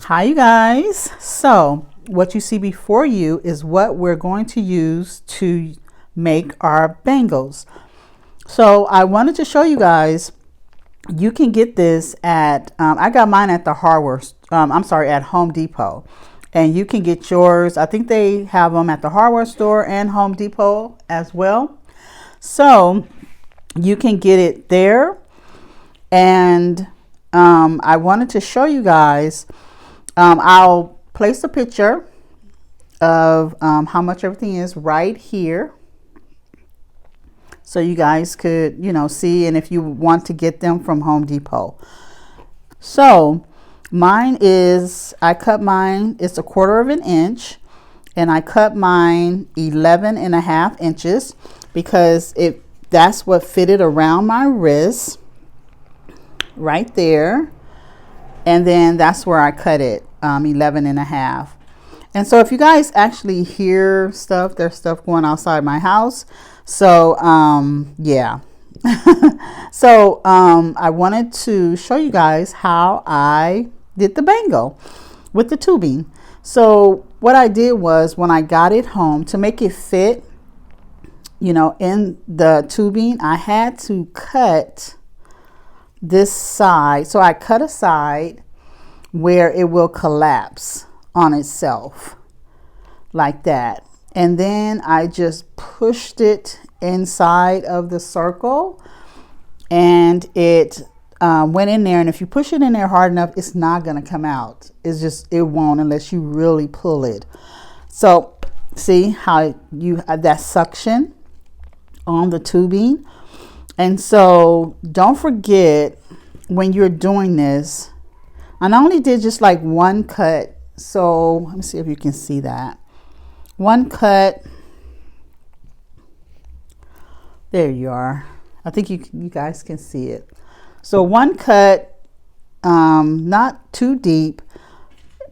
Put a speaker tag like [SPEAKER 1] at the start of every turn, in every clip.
[SPEAKER 1] Hi you guys. So what you see before you is what we're going to use to make our bangles. So I wanted to show you guys, you can get this at I got mine at the hardware at Home Depot, and you can get yours. I think they have them at the hardware store and Home Depot as well, so you can get it there. And I wanted to show you guys, I'll place a picture of how much everything is right here, so you guys could, see, and if you want to get them from Home Depot. So mine is, I cut mine, it's 1/4 inch, and I cut mine 11.5 inches because that's what fitted around my wrist right there. And then that's where I cut it, 11.5. And so if you guys actually hear stuff, there's stuff going outside my house. So, yeah. So, I wanted to show you guys how I did the bangle with the tubing. So what I did was, when I got it home, to make it fit, in the tubing, I had to cut this side. So I cut a side where it will collapse on itself like that, and then I just pushed it inside of the circle, and it went in there. And if you push it in there hard enough, it's not going to come out. It won't unless you really pull it. So see how you have that suction on the tubing. And so don't forget, when you're doing this, and I only did just like one cut. So let me see if you can see that. One cut. There you are. I think you guys can see it. So one cut, not too deep.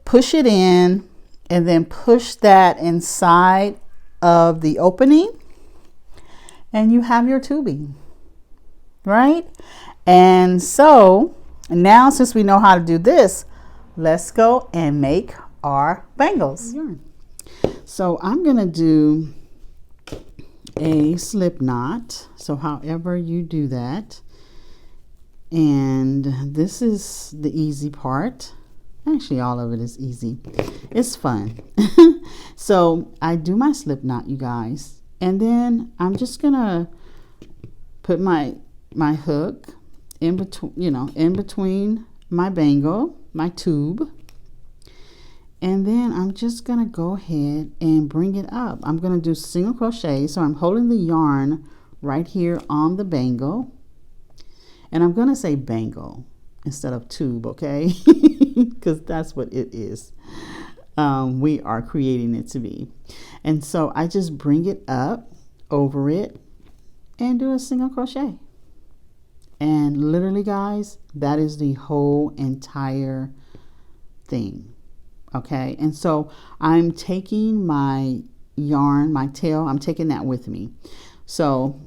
[SPEAKER 1] Push it in, and then push that inside of the opening, and you have your tubing, right? And so now, since we know how to do this, let's go and make our bangles. So I'm going to do a slip knot. So however you do that. And this is the easy part. Actually, all of it is easy. It's fun. So I do my slip knot, you guys. And then I'm just going to put my hook in between my bangle, my tube, and then I'm just gonna go ahead and bring it up. I'm gonna do single crochet, so I'm holding the yarn right here on the bangle, and I'm gonna say bangle instead of tube, okay? Because that's what it is. We are creating it to be. And so I just bring it up over it and do a single crochet. And literally, guys, that is the whole entire thing. Okay, and so I'm taking my yarn, my tail, I'm taking that with me. So,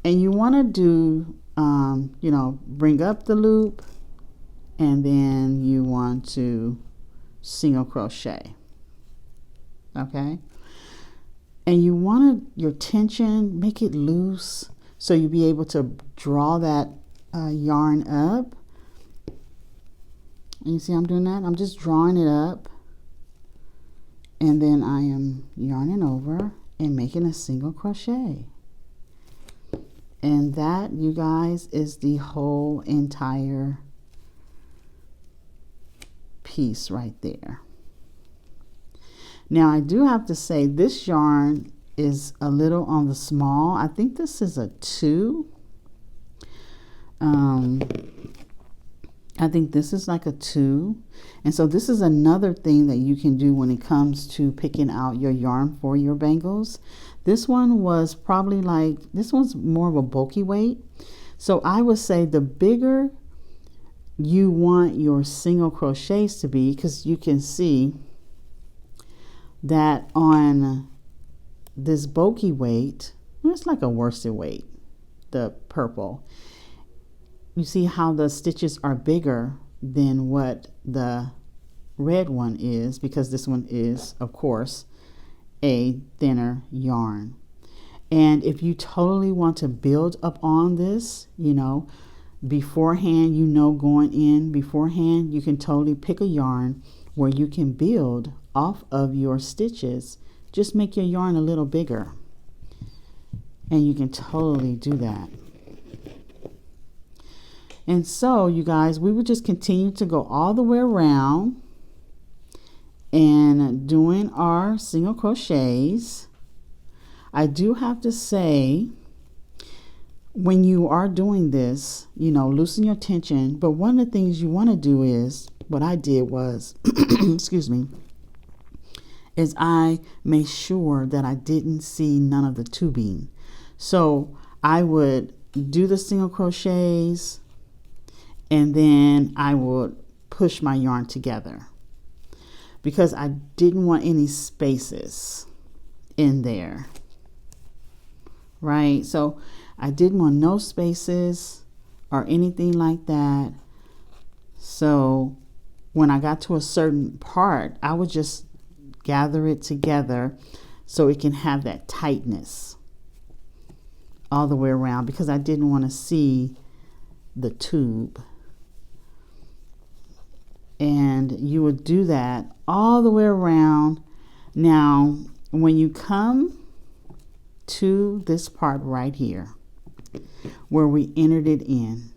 [SPEAKER 1] and you want to do, bring up the loop, and then you want to single crochet. Okay, and you want your tension, make it loose, so you'll be able to draw that yarn up. And you see I'm doing that? I'm just drawing it up. And then I am yarning over and making a single crochet. And that, you guys, is the whole entire piece right there. Now I do have to say, this yarn is a little on the small. I think this is a 2. I think this is like a 2. And so this is another thing that you can do when it comes to picking out your yarn for your bangles. This one was probably this one's more of a bulky weight. So I would say the bigger you want your single crochets to be, because you can see that on this bulky weight, it's like a worsted weight, the purple. You see how the stitches are bigger than what the red one is, because this one is, of course, a thinner yarn. And if you totally want to build up on this, you know, beforehand, you know, going in beforehand, you can totally pick a yarn where you can build off of your stitches. Just make your yarn a little bigger, and you can totally do that. And so, you guys, we would just continue to go all the way around and doing our single crochets. I do have to say, when you are doing this, you know, loosen your tension. But one of the things you want to do is, what I did was, excuse me, is I made sure that I didn't see none of the tubing. So I would do the single crochets, and then I would push my yarn together, because I didn't want any spaces in there. Right? So I didn't want no spaces or anything like that. So when I got to a certain part, I would just gather it together so it can have that tightness all the way around, because I didn't want to see the tube. And you would do that all the way around. Now, when you come to this part right here where we entered it in,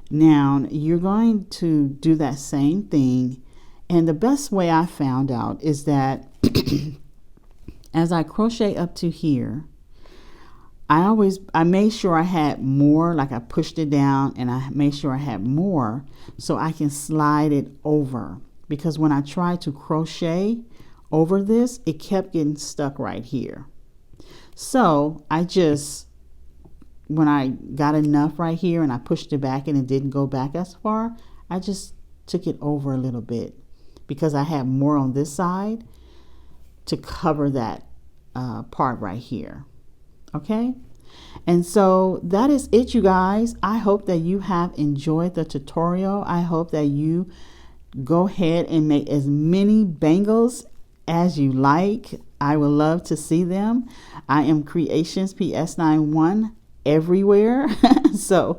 [SPEAKER 1] now you're going to do that same thing. And the best way I found out is that as I crochet up to here, I made sure I had more, like I pushed it down and I made sure I had more so I can slide it over, because when I tried to crochet over this, it kept getting stuck right here. So I just, when I got enough right here and I pushed it back and it didn't go back as far, I just took it over a little bit, because I had more on this side to cover that part right here. Okay, and so that is it, you guys. I hope that you have enjoyed the tutorial. I hope that you go ahead and make as many bangles as you like. I would love to see them. I am Creations PS91 everywhere. So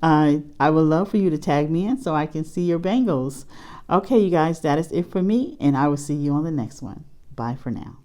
[SPEAKER 1] I would love for you to tag me in so I can see your bangles. Okay, you guys, that is it for me, and I will see you on the next one. Bye for now.